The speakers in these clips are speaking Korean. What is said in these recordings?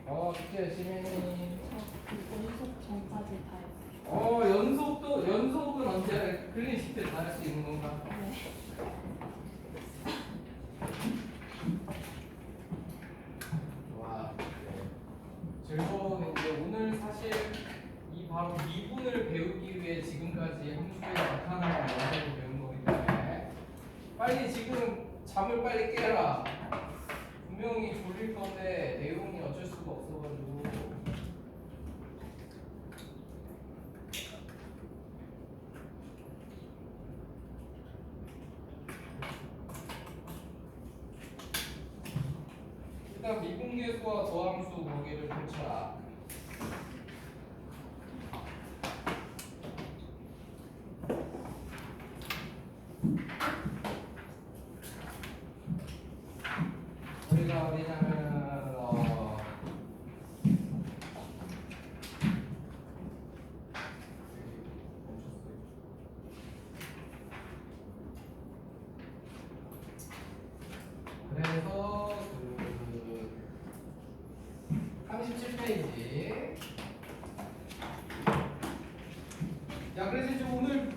숙제 열심히 했니? 연속 전까지 다 했어요. 연속은 언제 클리닉 때 다 할 수 있는 건가? 네. 와, 즐거운 이제 오늘 사실 이 바로 미분을 배우기 위해 지금까지 함수에 나타나는 원리를 배운 거기 때문에 빨리 지금 잠을 빨리 깨라. 분명히 졸릴 건데 내용이 어쩔 수가 없어가지고. 일단 미분계수와 더함수 관계를 펼쳐라. 우리가 어디냐면 그래서 37페이지. 야, 그래서 이제 오늘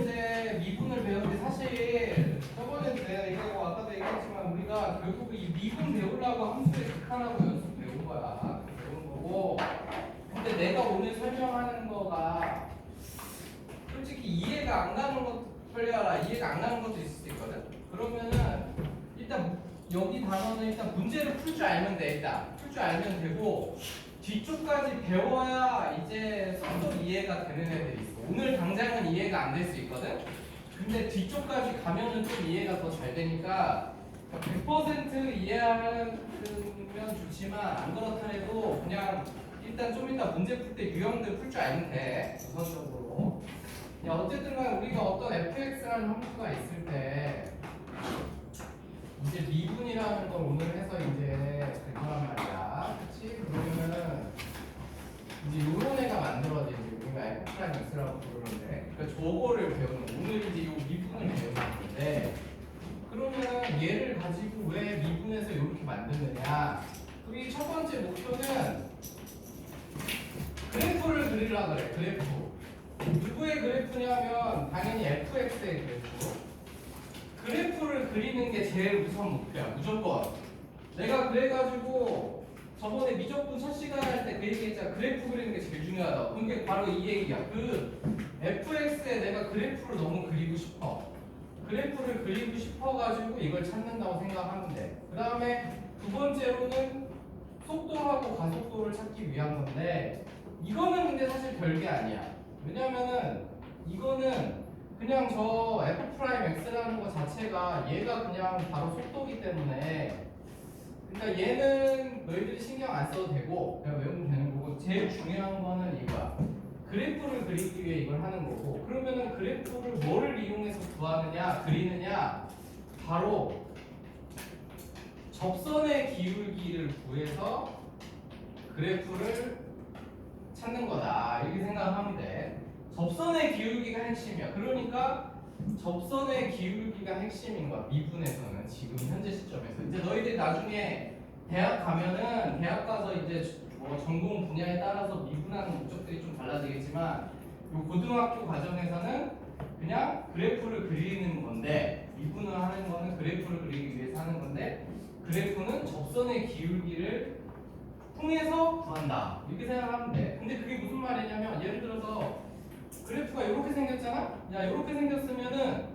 이제 미분을 배우는데 사실 저번에 내가 얘기하고 아까도 얘기했지만 우리가 결국 이 미분 배우려고 함수의 극한하고 연속 배운 거야. 배운 거고. 근데 내가 오늘 설명하는 거가 솔직히 이해가 안 가는 것 걸려라. 이해가 안 가는 것도 있을 수 있거든. 그러면은 일단 여기 단어는 일단 문제를 풀 줄 알면 돼. 일단 풀 줄 알면 되고 뒤쪽까지 배워야 이제 속도 이해가 되는 애들이 있어. 오늘 당장은 이해가 안 될 수 있거든. 근데 뒤쪽까지 가면은 좀 이해가 더 잘 되니까 100% 이해하면 좋지만 안 그렇더라도 그냥 일단 좀 이따 문제 풀 때 유형들 풀 줄 알면 돼. 우선적으로. 야, 어쨌든 간 우리가 어떤 fx라는 함수가 있을 때 이제 미분이라는 걸 오늘 해서 이제 그거란 말이야. 그치? 그러면은 이제 요런 애가 만들어지지. 우리가 f'라는 x라고 부르는데 그러니까 저거를 배우는 오늘 이제 요 미분을 배우는 건데 그러면 얘를 가지고 왜 미분해서 이렇게 만드느냐. 우리 첫 번째 목표는 그래프를 그리려고 그래. 그래프. 누구의 그래프냐면 당연히 fx의 그래프. 그래프를 그리는 게 제일 우선 목표야. 무조건. 내가 그래가지고 저번에 미적분 첫 시간 할 때 그 얘기했잖아. 그래프 그리는 게 제일 중요하다. 그게 바로 이 얘기야. 그 fx에 내가 그래프를 너무 그리고 싶어. 그래프를 그리고 싶어가지고 이걸 찾는다고 생각하면 돼. 그 다음에 두 번째로는 속도하고 가속도를 찾기 위한 건데 이거는 근데 사실 별게 아니야. 왜냐면은 이거는 그냥 저 f'x라는 거 자체가 얘가 그냥 바로 속도기 때문에 그러니까 얘는 너희들이 신경 안 써도 되고 그냥 외우면 되는 거고 제일 중요한 거는 이거야. 그래프를 그리기 위해 이걸 하는 거고 그러면은 그래프를 뭐를 이용해서 구하느냐 그리느냐 바로 접선의 기울기를 구해서 그래프를 찾는 거다 이렇게 생각하면 돼. 접선의 기울기가 핵심이야. 그러니까 접선의 기울기가 핵심인 거야. 미분에서는 지금 현재 시점에서 이제 너희들이 나중에 대학 가면은 대학 가서 이제 뭐 전공 분야에 따라서 미분하는 목적들이 좀 달라지겠지만 요 고등학교 과정에서는 그냥 그래프를 그리는 건데 미분을 하는 거는 그래프를 그리기 위해서 하는 건데 그래프는 접선의 기울기를 통해서 구한다 이렇게 생각하면 돼. 근데 그게 무슨 말이냐면 예를 들어서 그래프가 이렇게 생겼잖아? 야 이렇게 생겼으면은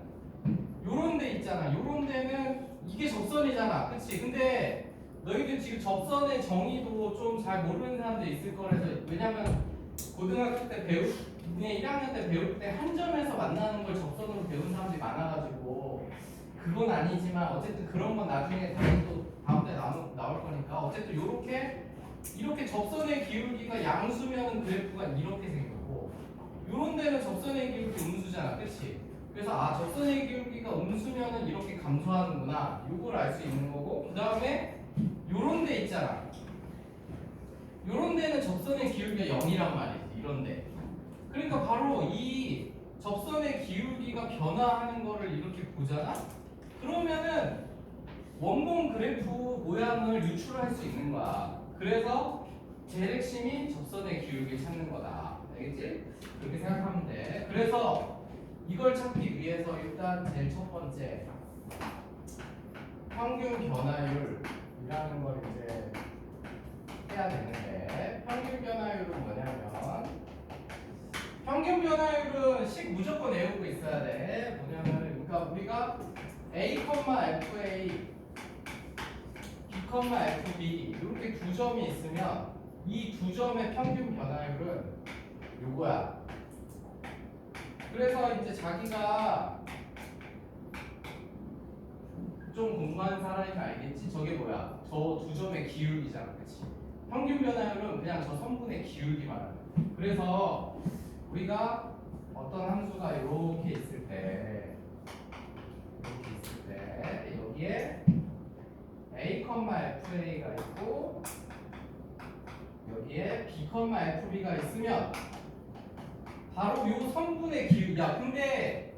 요런 데 있잖아. 요런 데는 이게 접선이잖아. 그치? 근데 너희들 지금 접선의 정의도 좀 잘 모르는 사람들 있을 거라서 왜냐면 고등학교 때 배울 1학년 때 배울 때 한 점에서 만나는 걸 접선으로 배운 사람들이 많아가지고 그건 아니지만 어쨌든 그런 건 나중에 다음 때 나올 거니까 어쨌든 이렇게 접선의 기울기가 양수면은 그래프가 이렇게 생겼고 요런 데는 접선의 기울기 음수잖아. 그치? 그래서 접선의 기울기가 음수면은 이렇게 감소하는구나 요걸 알 수 있는 거고 그 다음에 요런 데 있잖아. 요런 데는 접선의 기울기가 0이란 말이지. 이런 데. 그러니까 바로 이 접선의 기울기가 변화하는 거를 이렇게 보잖아? 그러면은 원본 그래프 모양을 유출할 수 있는 거야. 그래서 제일 핵심이 접선의 기울기 찾는 거다. 알겠지? 그렇게 생각하면 돼. 그래서 이걸 찾기 위해서 일단 제일 첫 번째 평균 변화율이라는 걸 이제 해야 되는데, 평균 변화율은 뭐냐면, 평균 변화율은 식 무조건 외우고 있어야 돼. 뭐냐면, 그러니까 우리가 A, FA, B, FB 이렇게 두 점이 있으면 이 두 점의 평균 변화율은 요거야. 그래서 이제 자기가 좀 공부하는 사람이면 알겠지? 저게 뭐야? 저 두 점의 기울기잖아, 그렇지? 평균 변화율은 그냥 저 선분의 기울기 말하는 거야. 그래서 우리가 어떤 함수가 이렇게 있을 때, 여기에 A, FA가 있고 여기에 B, FB가 있으면 바로 요 선분의 기울기. 야, 근데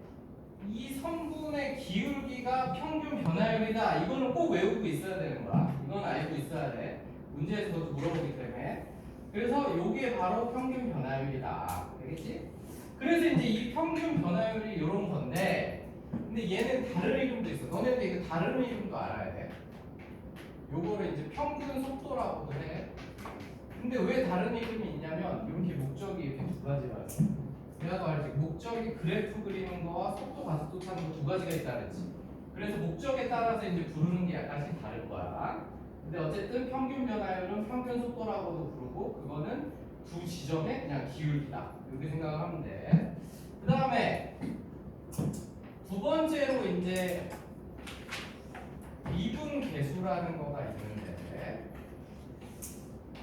이 선분의 기울기가 평균 변화율이다. 이거는 꼭 외우고 있어야 되는 거야. 이건 알고 있어야 돼. 문제에서 그것도 물어보기 때문에. 그래서 요게 바로 평균 변화율이다. 알겠지? 그래서 이제 이 평균 변화율이 이런 건데, 근데 얘는 다른 이름도 있어. 너네도 이거 다른 이름도 알아야 돼. 요거를 이제 평균 속도라고도 해. 근데 왜 다른 이름이 있냐면 이렇게 목적이 이렇게 두 가지가 있어. 내가 알지? 목적이 그래프 그리는 거와 속도 가속도 찾는 거 두 가지가 있다 그랬지. 그래서 목적에 따라서 이제 부르는 게 약간씩 다를 거야. 근데 어쨌든 평균 변화율은 평균 속도라고도 부르고, 그거는 두 지점의 그냥 기울기다. 이렇게 생각하면 돼. 그 다음에 두 번째로 이제 미분 계수라는 거가 있는데,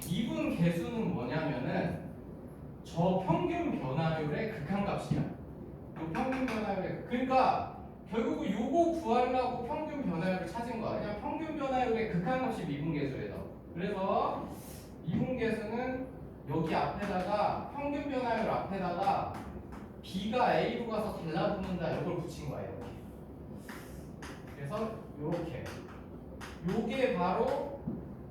미분 계수는 뭐냐면은 저 평균 변화율의 극한값이야. 요 평균 변화율의, 그러니까 결국은 요거 구하려고 평균 변화율을 찾은 거야. 그냥 평균 변화율의 극한값이 미분 계수래서. 그래서 미분 계수는 여기 앞에다가 평균 변화율 앞에다가 B가 A로 가서 달라붙는다 이걸 붙인 거야. 이렇게. 그래서 요렇게. 요게 바로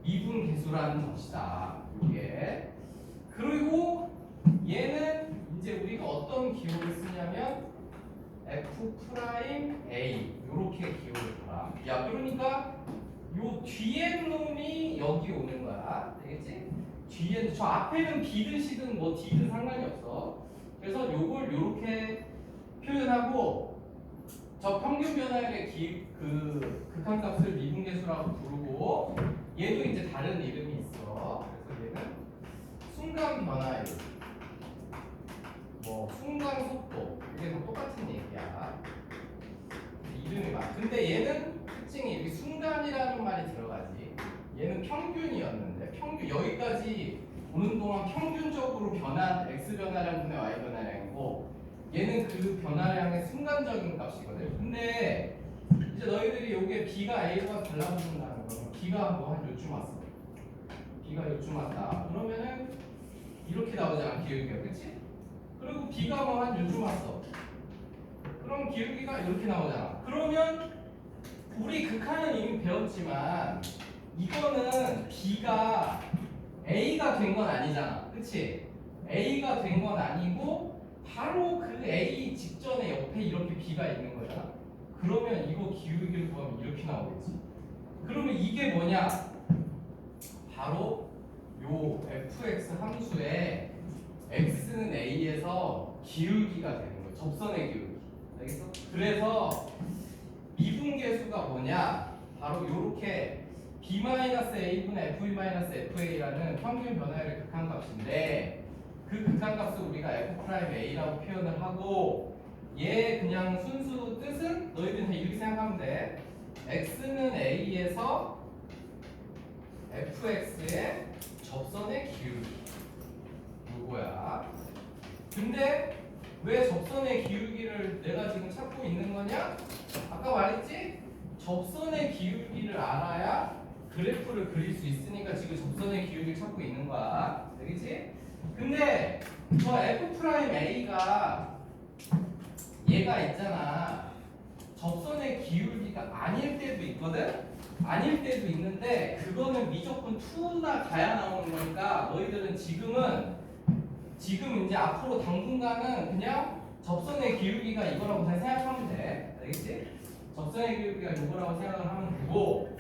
미분 계수라는 것이다. 요게. 그리고 얘는 이제 우리가 어떤 기호를 쓰냐면 F'A 요렇게 기호를 둬라. 야, 그러니까 요 뒤에 놈이 여기 오는 거야. 알겠지? 뒤에, 저 앞에는 B든 C든 뭐 D든 상관이 없어. 그래서 요걸 요렇게 표현하고, 저 평균 변화율의 그 극한값을 미분계수라고 부르고, 얘도 이제 다른 이름이 있어. 그래서 얘는 순간 변화율, 뭐 순간 속도, 이게 다 똑같은 얘기야. 이름이 많아. 근데 얘는 특징이 여기 순간이라는 말이 들어가지. 얘는 평균이었는데, 평균 여기까지 오는 동안 평균적으로 변한 x 변화량분의 y 변화량이고, 얘는 그 변화량의 순간적인 값이거든. 근데 이제 너희들이 요게 B가 A와 달라붙는다는 거는 B가 뭐 한 요쯤 왔어. B가 요쯤 왔다. 그러면은 이렇게 나오잖아, 기울기가. 그치? 그리고 B가 뭐 한 요쯤 왔어. 그럼 기울기가 이렇게 나오잖아. 그러면 우리 극한은 이미 배웠지만 이거는 B가 A가 된 건 아니잖아. 그치? A가 된 건 아니고 바로 그 A 직전에 옆에 이렇게 B가 있는 거잖아. 그러면 이거 기울기를 구하면 이렇게 나오겠지. 그러면 이게 뭐냐? 바로 요 fx 함수에 x는 a에서 기울기가 되는 거예요. 접선의 기울기. 알겠어? 그래서 미분계수가 뭐냐? 바로 요렇게 b-a분의 f-fa라는 평균 변화율의 극한값인데, 그 극한값을 우리가 f'a라고 표현을 하고, 얘 그냥 순수 뜻은 너희들 다 이렇게 생각하면 돼. x는 a에서 fx의 접선의 기울기, 요거야. 근데 왜 접선의 기울기를 내가 지금 찾고 있는 거냐? 아까 말했지? 접선의 기울기를 알아야 그래프를 그릴 수 있으니까 지금 접선의 기울기를 찾고 있는 거야. 알겠지? 근데 저 f'a가 얘가 있잖아. 접선의 기울기가 아닐 때도 있거든? 아닐 때도 있는데 그거는 무조건 2나 가야 나오는 거니까 너희들은 지금 이제 앞으로 당분간은 그냥 접선의 기울기가 이거라고 그냥 생각하면 돼. 알겠지? 접선의 기울기가 이거라고 생각을 하면 되고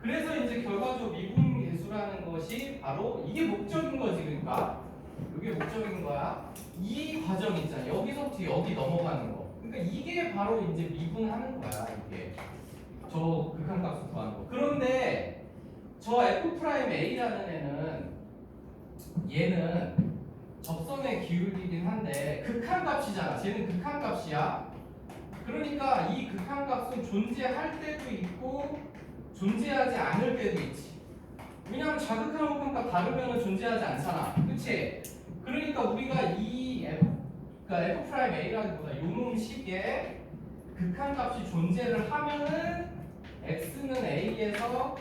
그래서 이제 결과적으로 미분 계수라는 것이 바로 이게 목적인 거지. 그러니까 이게 목적인 거야. 이 과정 있잖아. 여기서부터 여기 넘어가는 거. 그러니까 이게 바로 이제 미분하는 거야. 이게 저 극한값을 구하는 거. 그런데 저 F'A라는 애는 얘는 접선의 기울기긴 한데 극한값이잖아. 쟤는 극한값이야. 그러니까 이 극한값은 존재할 때도 있고 존재하지 않을 때도 있지. 왜냐하면 자극한 극한값 다르면 존재하지 않잖아. 그치? 그러니까 우리가 이 그러니까 F'A라기보다 요놈 식의 극한값이 존재를 하면은 x는 a에서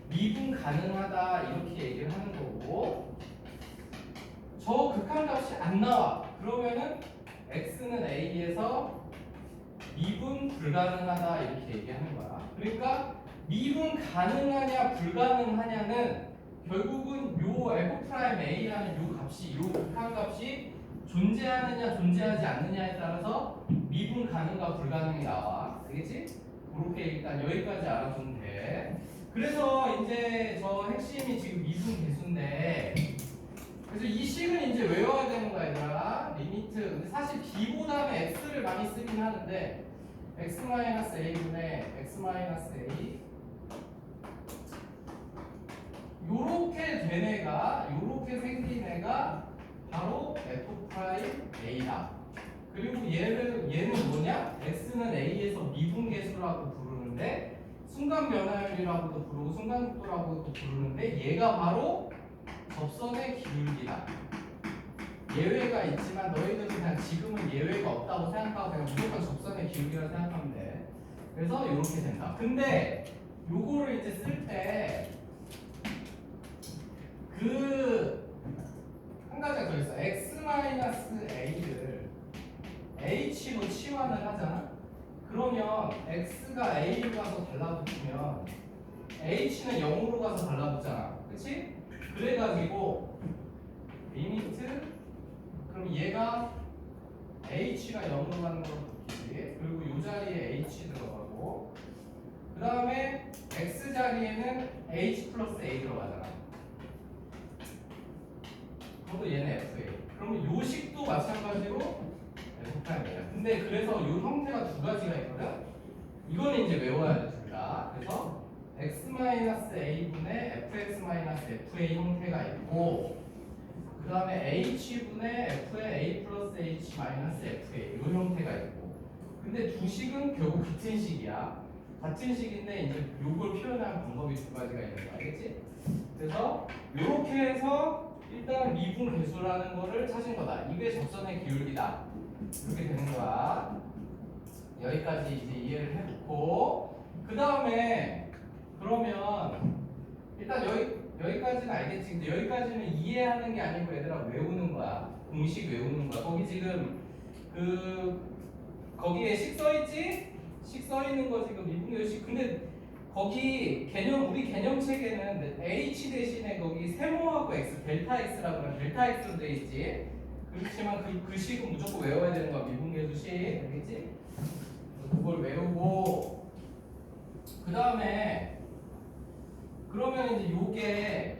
미분 가능하다 이렇게 얘기를 하는 거고 저 극한값이 안 나와. 그러면은 x는 a에서 미분 불가능하다 이렇게 얘기하는 거야. 그러니까 미분 가능하냐 불가능하냐는 결국은 요 F'A라는 요 값이 요 극한값이 존재하느냐 존재하지 않느냐에 따라서 미분 가능과 불가능이 나와. 알겠지? 그렇게 일단 여기까지 알아두면 돼. 그래서 이제 저 핵심이 지금 미분 계수인데 그래서 이 식은 이제 외워야 되는 거야 얘들아. 리미트. 근데 사실 b보다는 x를 많이 쓰긴 하는데 x-a분의 x-a 요렇게 된 애가 요렇게 생긴 애가 바로 F'A다. 그리고 얘는 뭐냐? x는 a에서 미분계수라고 부르는데 순간 변화율이라고도 부르고 순간속도라고도 부르는데 얘가 바로 접선의 기울기다. 예외가 있지만 너희들은 그냥 지금은 예외가 없다고 생각하고 그냥 무조건 접선의 기울기라 생각하면 돼. 그래서 이렇게 된다. 근데 요거를 이제 쓸 때 한 가지가 더 있어. x-a를 h로 치환을 하잖아. 그러면 x가 a로 가서 달라붙으면 h는 0으로 가서 달라붙잖아. 그치? 그래가지고 리미트 그럼 얘가 h가 0으로 가는 걸 붙이지. 그리고 이 자리에 h 들어가고 그 다음에 x 자리에는 h 플러스 a 들어가잖아. 그것도 얘는 FA. 그러면 요 식도 마찬가지로 F'이야. 근데 그래서 요 형태가 두 가지가 있거든. 이거는 이제 외워야 돼, 둘 다. 그래서 x-a분의 fx-fa 형태가 있고 그 다음에 h분의 f의 a 플러스 h 마이너스 fa 요 형태가 있고 근데 두 식은 결국 같은 식이야. 같은 식인데 이제 요걸 표현하는 방법이 두 가지가 있는 거 알겠지? 그래서 요렇게 해서 일단 미분 계수라는 거를 찾은 거다. 이게 접선의 기울기다. 이렇게 되는 거야. 여기까지 이제 이해를 해놓고 그 다음에 그러면 일단 여기까지는 알겠지. 근데 여기까지는 이해하는 게 아니고 얘들아 외우는 거야. 공식 외우는 거야. 거기 지금 거기에 식 써있지? 식 써있는 거 지금 미분 계수식. 근데 거기 우리 개념책에는 h 대신에 거기 세모하고 x, 델타 x라고 하면 델타 x로 돼 있지. 그렇지만 그 식은 무조건 외워야 되는 거야. 미분계수식. 알겠지? 그걸 외우고 그 다음에 그러면 이제 요게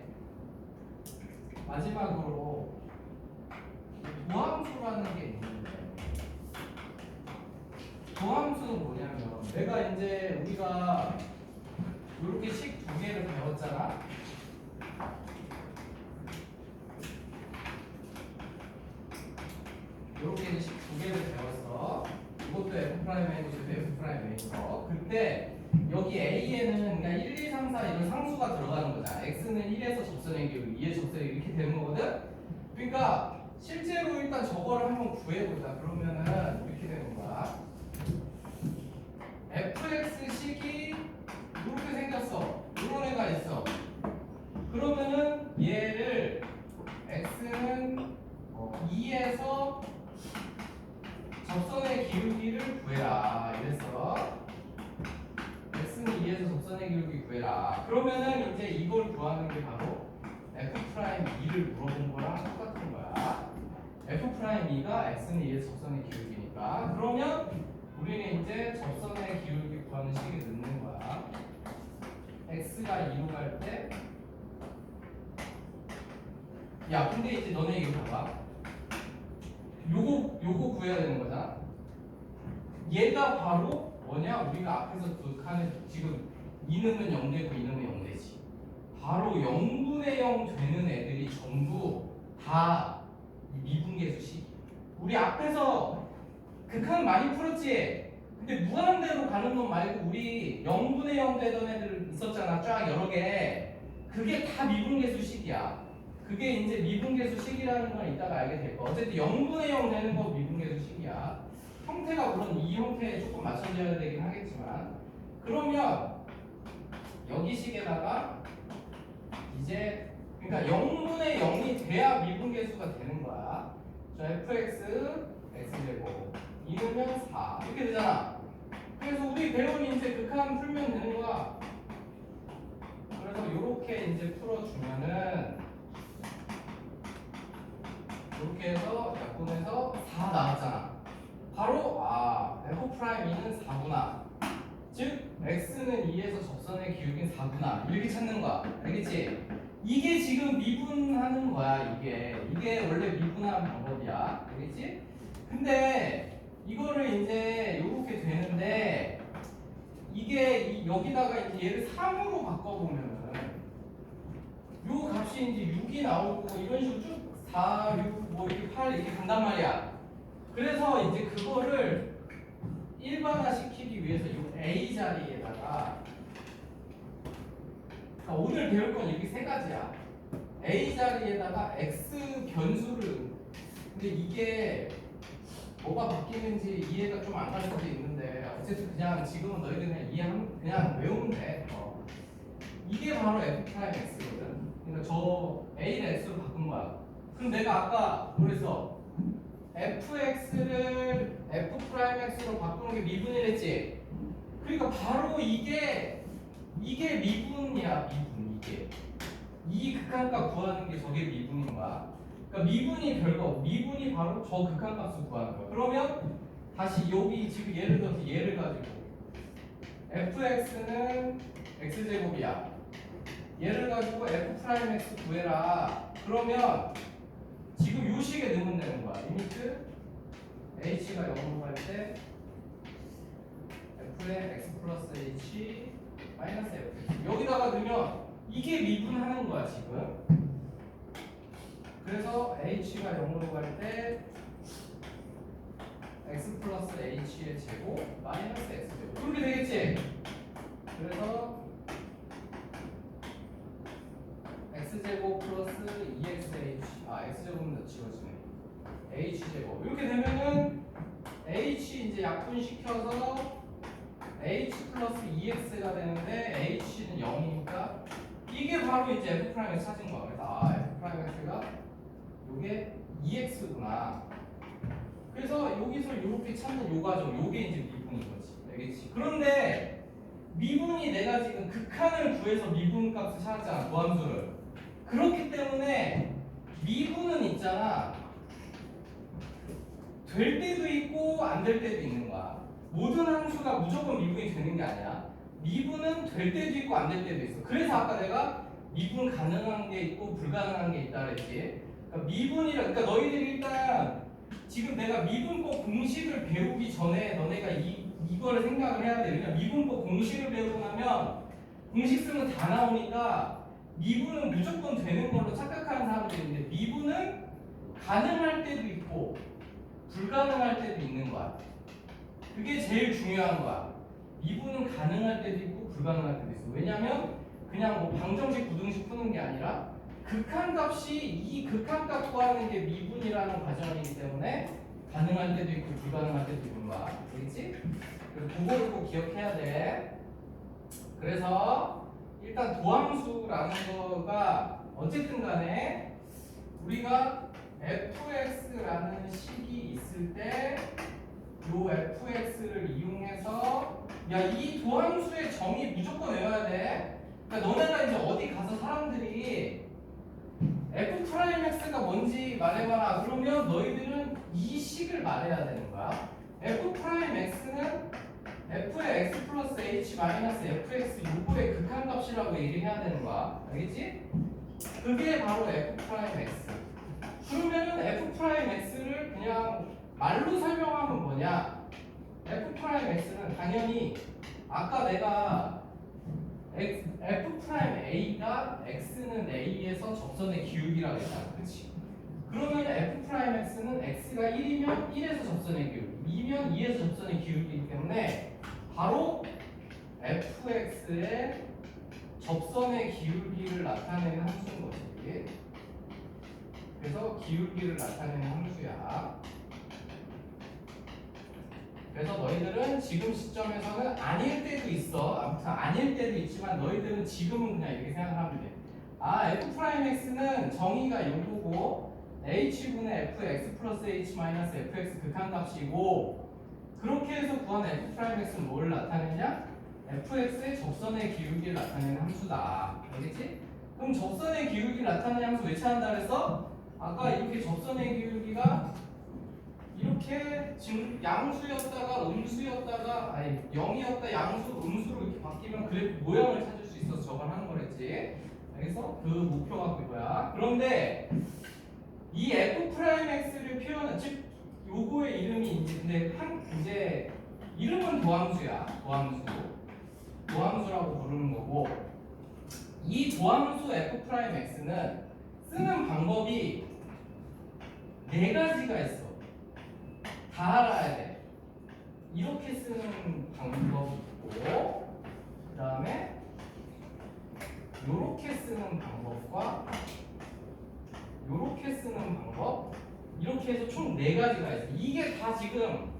마지막으로 도함수라는 게 있는데 도함수는 뭐냐면 내가 이제 우리가 이렇게 식 두 개를 배웠잖아. 이렇게 식 두 개를 배웠어. 이것도 F'A고 이것도 F'A고. 그때 여기 A에는 그냥 1, 2, 3, 4 이런 상수가 들어가는 거잖아. X는 1에서 접선의 기울기, 2에 접선의 기울기 이렇게 되는 거거든. 그러니까 실제로 일단 저거를 한번 구해보자. 그러면은 이렇게 되는 거야. fx식이 이렇게 생겼어. 이런 애가 있어. 그러면은 얘를 x는 2에서 접선의 기울기를 구해라. 이랬어. x는 2에서 접선의 접선의 기울기 구해라. 그러면은 이제 이걸 구하는 게 바로 F'2를 물어본 거랑 똑같은 거야. F'2가 X는 2의 접선의 기울기니까. 그러면 우리는 이제 접선의 기울기 구하는 식을 넣는 거야. X가 2로 갈 때, 야, 근데 이제 너네 이거 봐봐. 요거 구해야 되는 거잖아. 얘가 바로 뭐냐? 우리가 앞에서 두 칸에 지금 2 넣으면 0 되고 2 넣으면 0 되지. 바로 0분의 0 되는 애들이 전부 다 미분계수식. 우리 앞에서 극한 많이 풀었지. 근데 무한대로 가는 놈 말고 우리 0분의 0 되던 애들 있었잖아. 쫙 여러 개. 그게 다 미분계수식이야. 그게 이제 미분계수식이라는 걸 이따가 알게 될 거야. 어쨌든 0분의 0 되는 거 미분계수식이야. 형태가 물론 이 형태에 조금 맞춰져야 되긴 하겠지만, 그러면 여기 식에다가 이제 그러니까 0분의 0이 돼야 미분계수가 되는 거야. 저 fx x제곱 2는 4 이렇게 되잖아. 그래서 우리 배운 이제 극한 풀면 되는 거야. 그래서 이렇게 이제 풀어주면은 이렇게 해서 약분해서 4 나왔잖아. 바로 f'2는 4구나. 즉 x는 2에서 접선의 기울기는 4구나. 이렇게 찾는 거야. 알겠지? 이게 지금 미분하는 거야. 이게 원래 미분하는 방법이야. 알겠지? 근데 이거를 이제 이렇게 되는데 이게 여기다가 이제 얘를 3으로 바꿔보면은 요 값이 이제 6이 나오고 이런 식으로 쭉 4, 6, 뭐 이렇게 8 이렇게 간단 말이야. 그래서 이제 그거를 일반화시키기 위해서 이 A 자리에다가, 그러니까 오늘 배울 건 이렇게 세 가지야. A 자리에다가 X 변수를, 근데 이게 뭐가 바뀌는지 이해가 좀 안 갈 수도 있는데 어쨌든 그냥 지금은 너희들 그냥 외우면 돼. 이게 바로 F'X거든. 그러니까 저 A를 X로 바꾼 거야. 그럼 내가 아까 그래서 fx를 f'x로 바꾸는 게 미분이랬지. 그러니까 바로 이게 미분이야. 미분. 이게 이 극한값 구하는 게 저게 미분인 거야. 그러니까 미분이 별거, 미분이 바로 저 극한값을 구하는 거야. 그러면 다시 여기 지금 예를 들어서 얘를 가지고 fx는 x제곱이야. 얘를 가지고 f'x 구해라. 그러면 지금 요 식에 넣으면 되는 거야. 리미트 h가 0으로 갈 때 f의 x 플러스 h 마이너스 f 여기다가 넣으면 이게 미분하는 거야 지금. 그래서 h가 0으로 갈 때 x 플러스 h의 제곱 마이너스 x 제곱 그렇게 되겠지. 그래서 x제곱 플러스 2xh x제곱은 지워지네. h제곱 이렇게 되면은 h 이제 약분시켜서 h 플러스 2x가 되는데 h는 0이니까 이게 바로 이제 f'을 찾은 거야. 그래서 f'x가 요게 2x구나. 그래서 여기서 이렇게 찾는 요 과정 요게 이제 미분인 거지. 알겠지? 그런데 미분이 내가 지금 극한을 구해서 미분 값을 찾았잖아. 도함수를. 그렇기 때문에 미분은 있잖아. 될 때도 있고 안 될 때도 있는 거야. 모든 함수가 무조건 미분이 되는 게 아니야. 미분은 될 때도 있고 안 될 때도 있어. 그래서 아까 내가 미분 가능한 게 있고 불가능한 게 있다 그랬지. 그러니까 그러니까 너희들이 일단 지금 내가 미분법 공식을 배우기 전에 너네가 이거를 생각을 해야 돼. 왜냐면 미분법 공식을 배우고 나면 공식 쓰면 다 나오니까 미분은 무조건 되는 걸로 착각하는 사람들이 있는데 미분은 가능할 때도 있고 불가능할 때도 있는 거야. 그게 제일 중요한 거야. 미분은 가능할 때도 있고 불가능할 때도 있어. 왜냐면 그냥 뭐 방정식 부등식 푸는 게 아니라 극한값이 이 극한값 구하는 게 미분이라는 과정이기 때문에 가능할 때도 있고 불가능할 때도 있는 거야. 알겠지? 그래서 그거를 꼭 기억해야 돼. 그래서 일단 도함수라는 거가 어쨌든 간에 우리가 fx라는 식이 있을 때 요 fx를 이용해서 야, 이 도함수의 정의 무조건 외워야 돼. 그러니까 너네가 이제 어디 가서 사람들이 f'x가 뭔지 말해봐라. 그러면 너희들은 이 식을 말해야 되는 거야. f'x는 f의 x 플러스 h 마이너스 fx 요거의 극한값이라고 얘기해야 되는 거야. 알겠지? 그게 바로 f'x. 그러면은 f'x를 그냥 말로 설명하면 뭐냐? f'x는 당연히 아까 내가 f'a가 x는 a에서 접선의 기울기라고 했잖아. 그치? 그러면 f'x는 x가 1이면 1에서 접선의 기울기, 2면 2에서 접선의 기울기이기 때문에 바로 fx의 접선의 기울기를 나타내는 함수인 거지. 그래서 기울기를 나타내는 함수야. 그래서 너희들은 지금 시점에서는 아닐 때도 있어. 아무튼 아닐 때도 있지만 너희들은 지금은 그냥 이렇게 생각하면 돼. 아, f'x는 정의가 요거고 h분의 fx 플러스 h 마이너스 fx 극한값이고 그렇게 해서 구한 f'x는 뭘 나타내냐? fx의 접선의 기울기를 나타내는 함수다. 알겠지? 그럼 접선의 기울기를 나타내는 함수 왜 찾는다 그랬어? 아까 이렇게 접선의 기울기가 이렇게 지금 양수였다가 음수였다가 아니 0이었다 양수 음수로 이렇게 바뀌면 그래프 모양을 찾을 수 있어서 저걸 하는 거랬지. 그래서 그 목표가 그거야. 그런데 이 f'x를 표현한 즉 요거의 이름이 이제 근데 이제 이름은 도함수야. 도함수라고 부르는 거고 이 도함수 f'x는 쓰는 방법이 네 가지가 있어. 다 알아야 돼. 이렇게 쓰는 방법이 있고 그 다음에 요렇게 쓰는 방법과 요렇게 쓰는 방법 이렇게 해서 총 네 가지가 있어. 이게 다 지금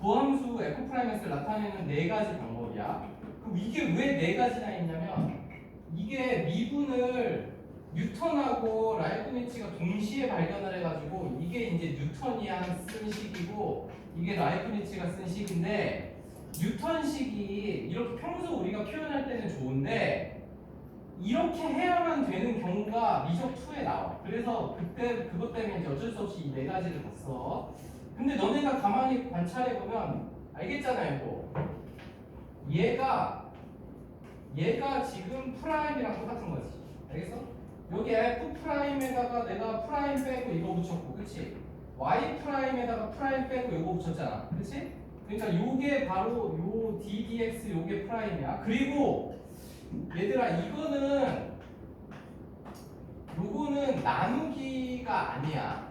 도함수 f'x를 나타내는 네 가지 방법이야. 그럼 이게 왜 네 가지나 있냐면 이게 미분을 뉴턴하고 라이프니츠가 동시에 발견을 해가지고 이게 이제 뉴턴이 쓴 식이고 이게 라이프니츠가 쓴 식인데 뉴턴식이 이렇게 평소 우리가 표현할 때는 좋은데 이렇게 해야만 되는 경우가 미적 2에 나와. 그래서 그때 그것 때문에 이제 어쩔 수 없이 이 네 가지를 봤어. 근데 너네가 가만히 관찰해 보면 알겠잖아요. 이거 얘가 지금 프라임이랑 똑같은 거지. 알겠어? 여기 f 프라임에다가 내가 프라임 빼고 이거 붙였고, 그렇지? y 프라임에다가 프라임 빼고 이거 붙였잖아, 그렇지? 그러니까 요게 바로 요 ddx 요게 프라임이야. 그리고 얘들아 요거는 나누기가 아니야.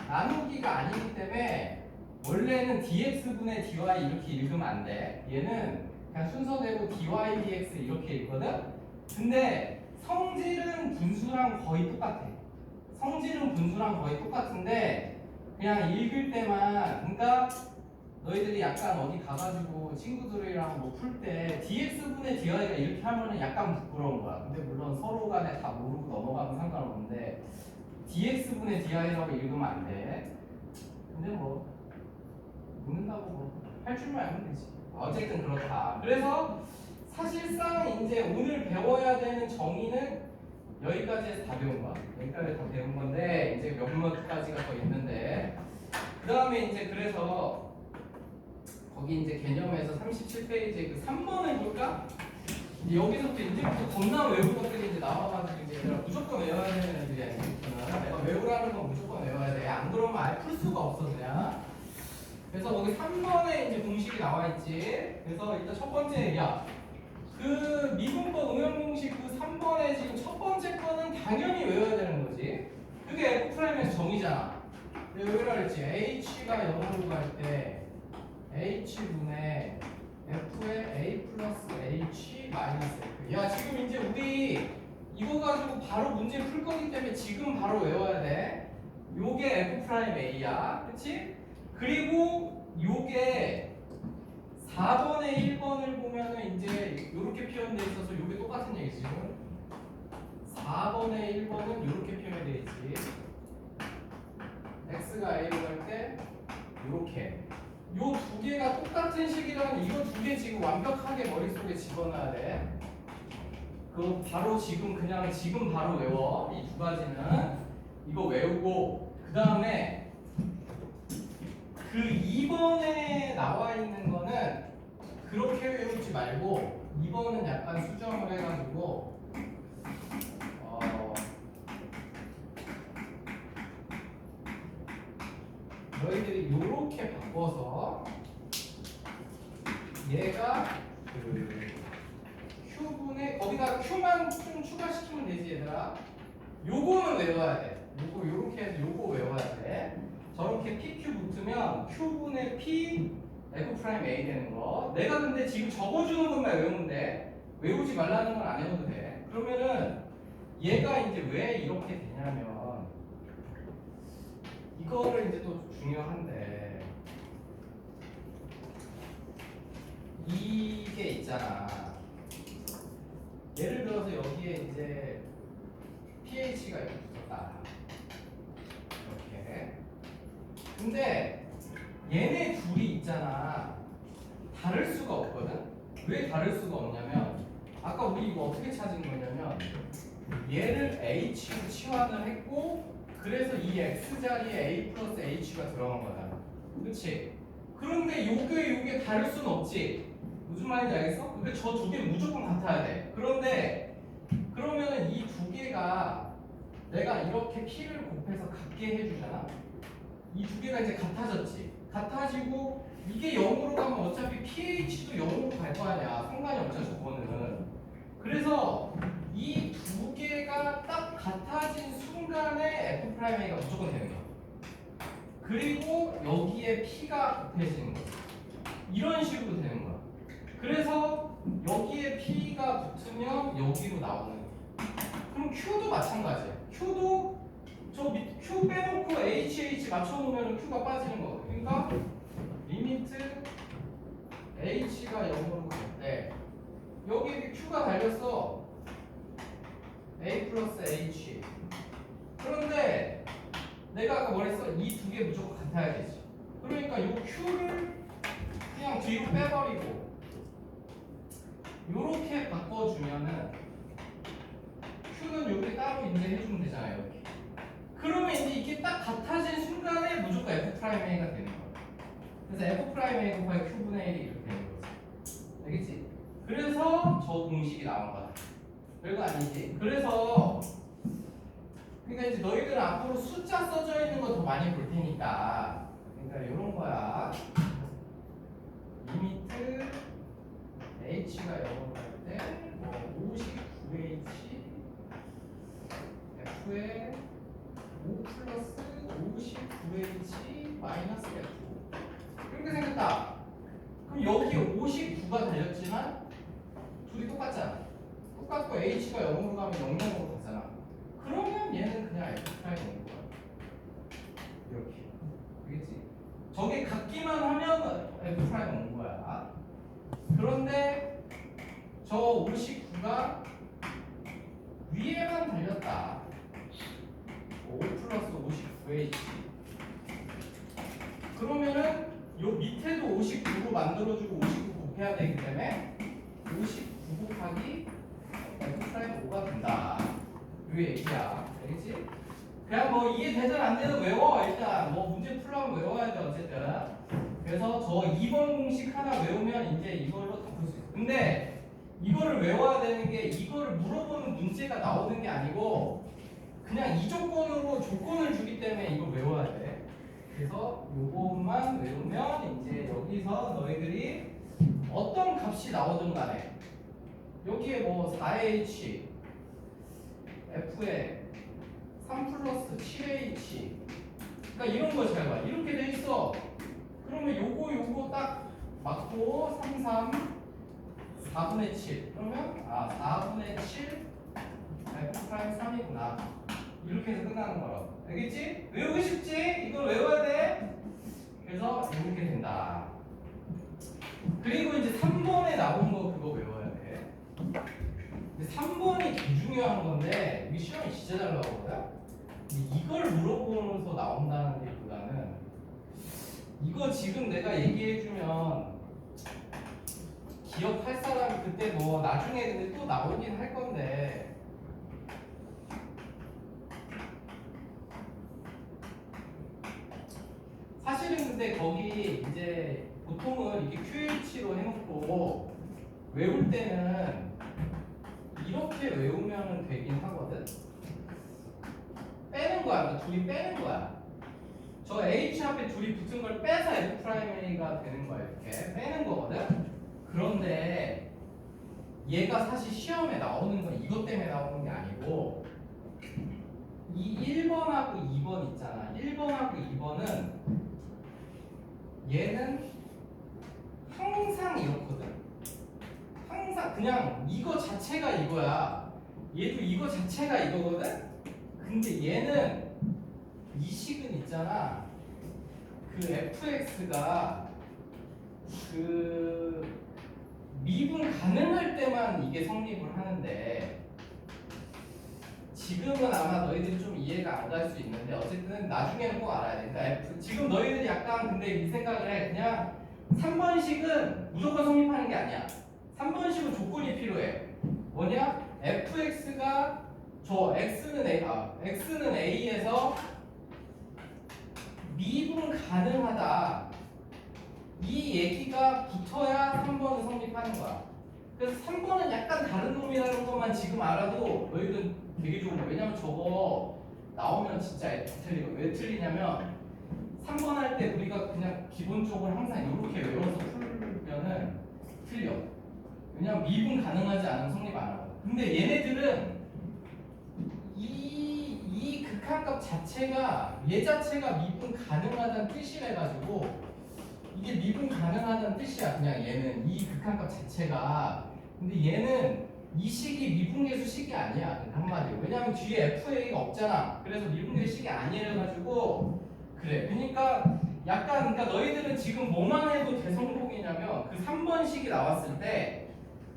나누기가 아니기 때문에 원래는 dx분의 dy 이렇게 읽으면 안 돼. 얘는 그냥 순서대로 dy dx 이렇게 읽거든. 근데 성질은 분수랑 거의 똑같은데 그냥 읽을 때만 그러니까 너희들이 약간 어디 가가지고 친구들이랑 뭐 풀 때 dx분의 dy가 이렇게 하면은 약간 부끄러운 거야. 근데 물론 서로 간에 다 모르고 넘어가면 상관없는데 dx분의 dy라고 읽으면 안 돼. 근데 뭐 읽는다고 뭐 할 줄만 알면 되지. 어쨌든 그렇다. 그래서 사실상 이제 오늘 배워야 되는 정의는 여기까지에서 다 배운 거야. 여기까지 다 배운 건데 이제 몇몇 가지가 더 있는데 그 다음에 이제 그래서 거기 이제 개념에서 37페이지에 그 3번을 볼까? 이제 여기서부터 이제부터 겁나 외울 것들이 이제 나와가지고 이제 얘들아 무조건 외워야 되는 애들이야. 이제부터는 내가 외우라는 건 무조건 외워야 돼. 안 그러면 아예 풀 수가 없어 그냥. 그래서 거기 3번에 이제 공식이 나와 있지. 그래서 일단 첫 번째 얘기야. 그 미분법 응용 공식 그 3번에 지금 첫 번째 거는 당연히 외워야 되는 거지. 그게 F'에서 정의잖아. 여기라 그랬지. H가 0으로 갈 때 H분의 F의 A 플러스 H 마이너스 F. 야 지금 이제 우리 이거 가지고 바로 문제 풀 거기 때문에 지금 바로 외워야 돼. 요게 F'A야. 그치? 그리고 요게 4번에 1번을 보면은 이제 이렇게 표현되어 있어서 이게 똑같은 얘기지. 4번에 1번은 이렇게 표현되어 있지. x가 a로 갈 때 이렇게 요 개가 똑같은 식이라면 이거 두 개 지금 완벽하게 머릿속에 집어넣어야 돼. 그거 바로 지금 바로 외워. 이 두 가지는 이거 외우고 그 다음에 그 2번에 나와 있는 거는 그렇게 외우지 말고 2번은 약간 수정을 해가지고 너희들이 요렇게 바꿔서 얘가 그 Q분의 거기다 Q만 좀 추가시키면 되지 얘들아. 요거는 외워야 돼. 요거 요렇게 해서 요거 외워야 돼. 저렇게 PQ 붙으면 Q분의 P F'A 되는 거. 내가 근데 지금 적어주는 것만 외우면 돼. 외우지 말라는 건 안 해도 돼. 그러면은 얘가 이제 왜 이렇게 되냐면 이거를 이제 또 중요한데 이게 있잖아. 예를 들어서 여기에 이제 pH가 이렇게 붙었다. 이렇게. 근데 얘네 둘이 있잖아. 다를 수가 없거든. 왜 다를 수가 없냐면 아까 우리 이거 어떻게 찾은 거냐면 얘를 H로 치환을 했고 그래서 이 X 자리에 A 플러스 H가 들어간 거다. 그치? 그런데 요게 다를 수는 없지. 무슨 말인지 알겠어? 근데 저 두 개는 무조건 같아야 돼. 그런데 그러면은 이 두 개가 내가 이렇게 P를 곱해서 같게 해주잖아. 이 두 개가 이제 같아졌지. 같아지고 이게 0으로 가면 어차피 pH도 0으로 갈 거 아니야. 상관이 없죠 저거는. 그래서 이 두 개가 딱 같아진 순간에 F'A가 무조건 되는 거야. 그리고 여기에 P가 곱해지는 거야. 이런 식으로 되는 거야. 그래서 여기에 P가 붙으면 여기로 나오는 거야. 그럼 Q도 마찬가지야. Q도 저 밑 Q 빼놓고 HH 맞춰놓으면 Q가 빠지는 거거든. 그러니까 리미트 H가 0으로 갈 때 여기 Q가 달렸어. A 플러스 H. 그런데 내가 아까 뭐랬어? 이 두 개 무조건 같아야 되지. 그러니까 이 Q를 그냥 뒤로 빼버리고 요렇게 바꿔주면은 Q는 여기 따로 이제 해주면 되잖아요. 이렇게. 그러면 이제 이게 딱 같아진 순간에 무조건 F'A가 되는 거야. 그래서 F'A가 곱하기 Q분의 1이 이렇게 되는 거지. 알겠지? 그래서 저 공식이 나온 거야. 별거 아니지? 그래서 그러니까 이제 너희들은 앞으로 숫자 써져 있는 거 더 많이 볼 테니까 그러니까 이런 거야. 리미트 H가 0으로 갈 때 뭐 59H F에 5 플러스 59H 마이너스 F 이렇게 생겼다. 그럼 여기에 59가 달렸지만 둘이 똑같잖아. 똑같고 H가 0으로 가면 0으로 가잖아. 그러면 얘는 그냥 F'A가 온 거야. 이렇게. 알겠지? 저게 같기만 하면 F'A가 온 거야. 그런데 저 59가 위에만 달렸다. 5 플러스 59H. 그러면은 요 밑에도 59로 만들어주고 59 곱해야 되기 때문에 59 곱하기 F'A가 5가 된다. 요 얘기야. 알겠지? 그냥 뭐 이해되든 안 되든 외워. 일단 뭐 문제 풀려면 외워야 돼 어쨌든. 그래서 저 2번 공식 하나 외우면 이제 이걸로 다 풀 수 있어. 근데 이거를 외워야 되는 게 이거를 물어보는 문제가 나오는 게 아니고 그냥 이 조건으로 조건을 주기 때문에 이걸 외워야 돼. 그래서 요것만 외우면 이제 여기서 너희들이 어떤 값이 나오든 간에 여기에 뭐 4H F에 3 플러스 7H 그러니까 이런 거 잘 봐. 이렇게 돼 있어. 그러면 요거 딱 맞고 3, 4분의 7 그러면 4분의 7 F 프라임 3이구나. 이렇게 해서 끝나는 거라고. 알겠지? 외우기 쉽지? 이걸 외워야 돼. 그래서 이렇게 된다. 그리고 이제 3번에 나온 거 그거 외워야 돼. 근데 3번이 되게 중요한 건데 이게 시험이 진짜 잘 나오거든. 근데 이걸 물어보면서 나온다는 게보다는 이거 지금 내가 얘기해주면 기억할 사람이 그때 뭐 나중에 근데 또 나오긴 할 건데 사실은 근데 거기 이제 보통은 이렇게 QH로 해놓고 외울 때는 이렇게 외우면 되긴 하거든. 빼는 거야. 그러니까 둘이 빼는 거야. 저 H 앞에 둘이 붙은 걸 빼서 F'A가 되는 거야. 이렇게 빼는 거거든. 그런데 얘가 사실 시험에 나오는 건 이것 때문에 나오는 게 아니고 이 1번하고 2번 있잖아. 1번하고 2번은 얘는 항상 이렇거든. 항상 그냥 이거 자체가 이거야. 얘도 이거 자체가 이거거든. 근데 얘는 이 식은 있잖아. 그 fx가 그 미분 가능할 때만 이게 성립을 하는데 지금은 아마 너희들이 좀 이해가 안 갈 수 있는데 어쨌든 나중에는 꼭 알아야 돼. 그러니까 지금 너희들이 약간 근데 이 생각을 해. 그냥 3번식은 무조건 성립하는 게 아니야. 3번식은 조건이 필요해. 뭐냐? fx가 저 x는 a에서 미분 가능하다. 이 얘기가 붙어야 3번은 성립하는 거야. 그래서 3번은 약간 다른 놈이라는 것만 지금 알아도 너희들은 되게 좋은 거야. 왜냐면 저거 나오면 진짜 틀리거든. 왜 틀리냐면 3번 할 때 우리가 그냥 기본적으로 항상 이렇게 외워서 풀면은 틀려. 왜냐면 미분 가능하지 않으면 성립 안 하거든. 근데 얘네들은 이 극한값 자체가 얘 자체가 미분 가능하다는 뜻이래 가지고 이게 미분 가능하다는 뜻이야. 그냥 얘는 이 극한값 자체가. 근데 얘는 이 식이 미분계수 식이 아니야. 그러니까 한마디로. 왜냐면 뒤에 FA가 없잖아. 그래서 미분계수 식이 아니래 가지고 그래. 그러니까 약간 그러니까 너희들은 지금 뭐만 해도 대성공이냐면 그 3번 식이 나왔을 때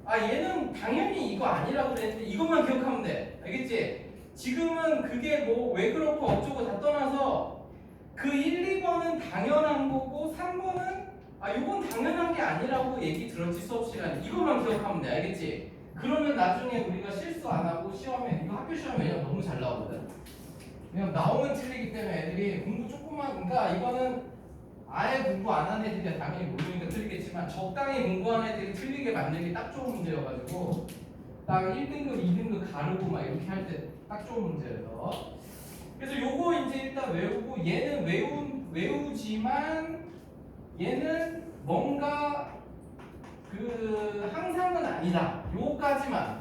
아 얘는 당연히 이거 아니라고 그랬는데 이것만 기억하면 돼. 알겠지? 지금은 그게 뭐 왜 그렇고 어쩌고 다 떠나서 그 1, 2번은 당연한 거고 3번은 아 이건 당연한 게 아니라고 얘기 들었지 수업 시간에. 이것만 기억하면 돼. 알겠지? 그러면 나중에 우리가 실수 안 하고 시험에 이거 학교 시험에 왜냐면 너무 잘 나오거든. 그냥 나오면 틀리기 때문에 애들이 공부 조금만 그러니까 이거는 아예 공부 안 한 애들이 당연히 모르니까 틀리겠지만 적당히 공부한 애들이 틀리게 만들기 딱 좋은 문제여가지고 딱 1등급, 2등급 가르고 막 이렇게 할 때 딱 좋은 문제여서 그래서 요거 이제 일단 외우고 얘는 외우지만 얘는 뭔가 그 항상은 아니다. 요거까지만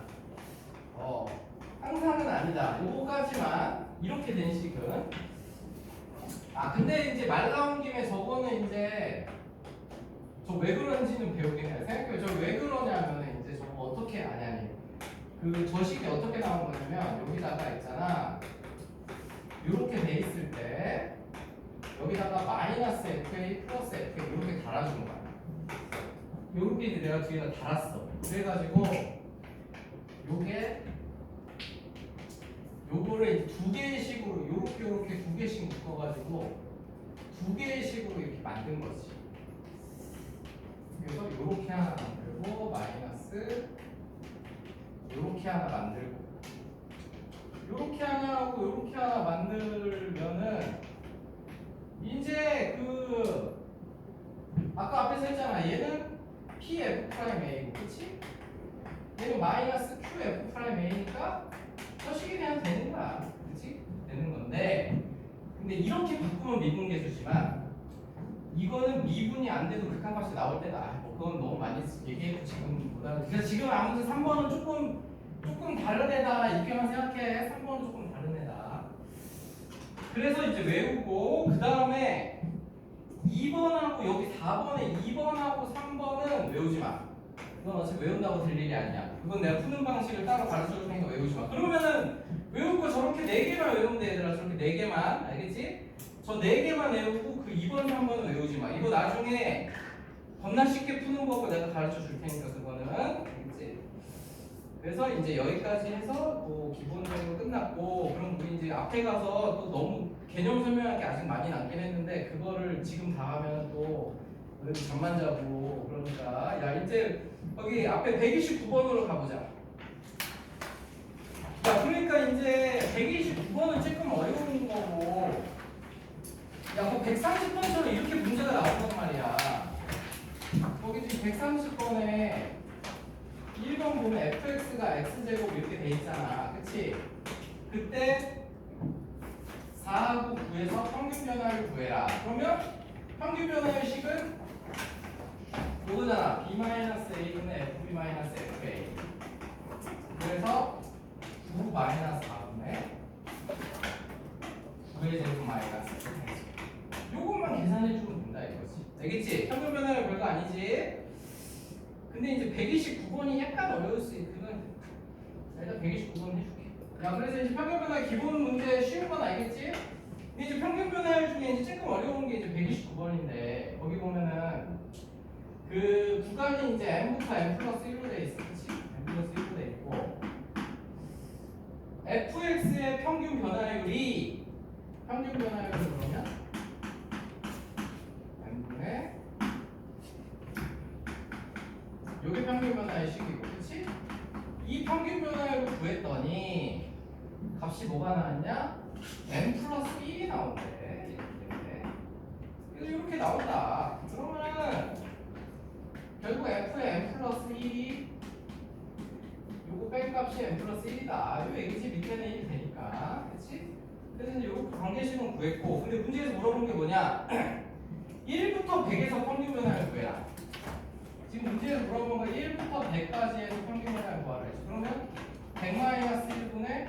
항상은 아니다. 요거까지만 이렇게 된 식은 아 근데 이제 말 나온 김에 저거는 이제 저 왜 그런지는 배우긴 해요. 생각해요. 저 왜 그러냐면 이제 저거 어떻게 아냐니 그 저식이 어떻게 나온 거냐면 여기다가 있잖아. 이렇게 돼 있을 때 여기다가 마이너스 FA 플러스 FA 이렇게 달아준 거야. 이렇게 이제 내가 뒤에다 달았어. 그래가지고 요거를 두 개의 식으로 요렇게 두 개씩 묶어가지고 두 개의 식으로 이렇게 만든 거지. 그래서 요렇게 하나 만들고 마이너스 요렇게 하나 만들고 요렇게 하나 하고 요렇게 하나 만들면은 이제 그 아까 앞에서 했잖아. 얘는 PF'A고 그치? 얘는 마이너스 QF'A니까 서식이 그냥 되는 거야. 그치? 되는 건데 근데 이렇게 바꾸면 미분계수지만 이거는 미분이 안 돼도 극한값이 나올 때가 뭐 그건 너무 많이 얘기해도 지금보다 그래서 지금 아무튼 3번은 조금 다른 애다 이렇게만 생각해. 3번은 조금 다른 애다. 그래서 이제 외우고 그 다음에 2번하고 여기 4번에 2번하고 3번은 외우지 마. 그건 어차피 외운다고 될 일이 아니야. 그건 내가 푸는 방식을 따로 가르쳐 줄 테니까 외우지 마. 그러면은 외울 거 저렇게 4개만 외우면 돼 얘들아. 저렇게 4개만 알겠지? 저 4개만 외우고 그 2번 3번은 외우지 마. 이거 나중에 겁나 쉽게 푸는 거고 내가 가르쳐 줄 테니까 그거는 알겠지? 그래서 이제 여기까지 해서 뭐 기본적으로 끝났고 그럼 우리 이제 앞에 가서 또 너무 개념 설명할 게 아직 많이 남긴 했는데 그거를 지금 다 하면 또 너희들 잠만 자고 그러니까 야 이제 여기 앞에 129번으로 가보자. 야 그러니까 이제 129번은 조금 어려운 거고 야 그 130번처럼 이렇게 문제가 나온단 말이야. 거기 지금 130번에 1번 보면 fx가 x제곱 이렇게 돼 있잖아. 그치? 그때 4하고 9에서 평균 변화를 구해라. 그러면 평균 변화의 식은 요거잖아. b-a분의 fb-fa. 그래서 9 4분의 9의 제곱 마이너스 8. 요것만 계산해주면 된다 이거지. 알겠지? 평균 변화는 별거 아니지? 근데 이제 129번이 약간 어려울 수 있는 그건 일단 129번 해줄게. 야 그래서 이제 평균 변화의 기본 문제 쉬운 건 알겠지? 근데 이제 평균 변화 중에 이제 조금 어려운 게 이제 129번인데 거기 보면은 그 구간이 이제 m부터 m 플러스 1로 돼 있어, 그렇지? m 플러스 1로 돼 있고 fx의 평균 변화율이 평균 변화율을 그러면 m분의 요게 평균 변화의 식이고, 그렇지? 이 평균 변화율을 구했더니 값이 뭐가 나왔냐? m 플러스 1이 나온대. 그래서 이렇게 나온다. 그러면은 결국 f의 m 플러스 1이 요거 뺀 값이 m 플러스 1이다. 요 얘기지 밑에는 1이 되니까. 그렇지? 그래서 이제 요 관계식은 구했고 근데 문제에서 물어본 게 뭐냐? 1부터 100에서 평균 변화를 구해라. 지금 문제에서 물어본 건 1부터 100까지에서 평균 변화를 구하라 했지. 그러면 100-1분의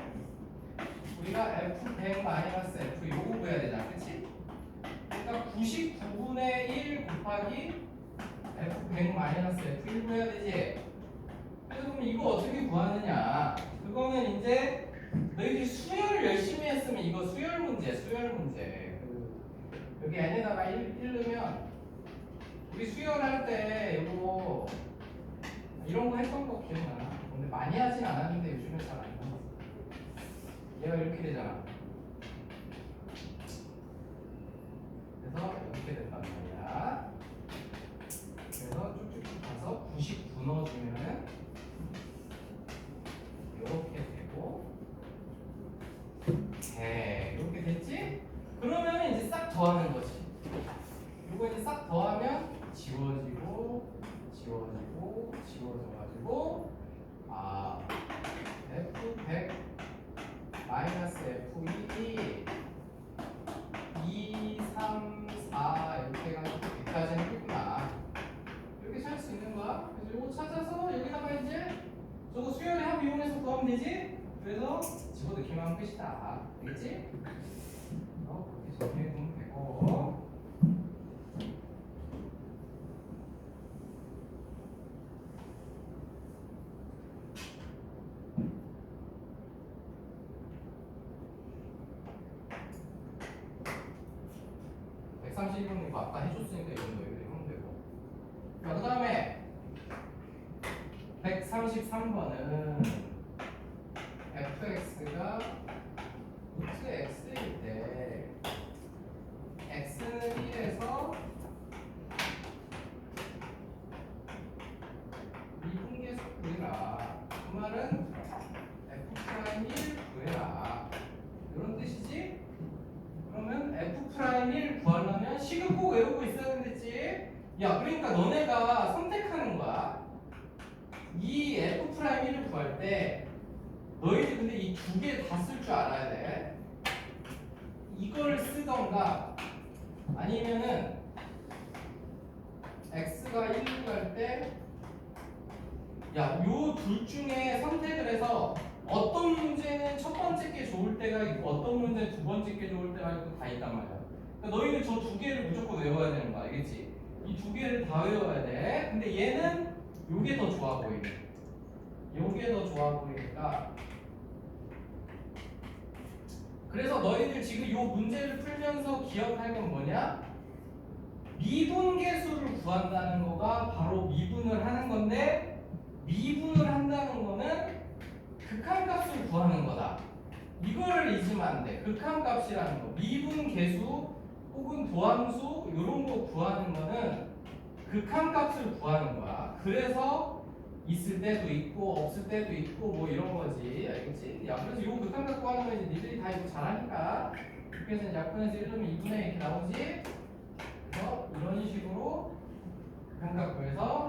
우리가 f100-f 요거 구해야 되잖아. 그치? 그러니까 99분의 1 곱하기 f100-f1 구해야 되지. 그래서 그럼 이거 어떻게 구하느냐? 그거는 이제 너희들이 수열을 열심히 했으면 이거 수열 문제. 여기 n에다가 1 넣으면 우리 수열할 때 이거 이런 거 했던 거 기억나? 근데 많이 하진 않았는데 요즘에 잘 안 해봤어. 얘가 이렇게 되잖아. 그래서 이렇게 된단 말이야. 그래서 쭉쭉쭉 가서 99 넣어주면은 이렇게 되고, 이렇게 됐지? 그러면 이제 싹 더하는 거지. 이거 이제 싹 더하면 지워져가지고 f100 마이너스 f2이 2, 3, 4 이렇게 해가지고 100까지 했구나. 이렇게 찾을 수 있는 거야. 그래서 이거 찾아서 여기다가 이제 저거 수열의 합 이용해서 구하면 되지? 그래서 집어넣기만 하면 끝이다. 알겠지? 그렇게 정리해보면 되고. 이거 아까 해줬으니까 이건 너희들이 하면 되고. 자, 그 다음에 133번은 fx가 루트 x일 때 x는 1에서 미분계수 구해라. 그 말은 f'1 구해라. 이런 뜻이지? 그러면 f'1 구하려면 식을 꼭 외우고 있어야 되겠지? 야, 그러니까 너네가 선택하는 거야. 이 f'1을 구할 때 너희들 근데 이 두 개 다 쓸 줄 알아야 돼. 이걸 쓰던가 아니면은 x가 1 구할 때 야, 요 둘 중에 선택을 해서 어떤 문제는 첫 번째 게 좋을 때가 있고 어떤 문제는 두 번째 게 좋을 때가 있고 다 있단 말이야. 그러니까 너희는 저 두 개를 무조건 외워야 되는 거야. 알겠지? 이 두 개를 다 외워야 돼. 근데 얘는 요게 더 좋아 보이네. 요게 더 좋아 보이니까 그래서 너희들 지금 요 문제를 풀면서 기억할 건 뭐냐? 미분계수를 구한다는 거가 바로 미분을 하는 건데 미분을 한다는 거는 극한값을 구하는 거다. 이거를 잊으면 안 돼. 극한값이라는 거. 미분 계수 혹은 도함수 이런 거 구하는 거는 극한값을 구하는 거야. 그래서 있을 때도 있고 없을 때도 있고 뭐 이런 거지. 알겠지? 야, 그래서 이거 극한값 구하는 거 이제 니들이 다 이거 잘하니까. 그래서 이제 약분해서 1넣으면 2분의 이렇게 나오지? 그래서 이런 식으로 극한값 구해서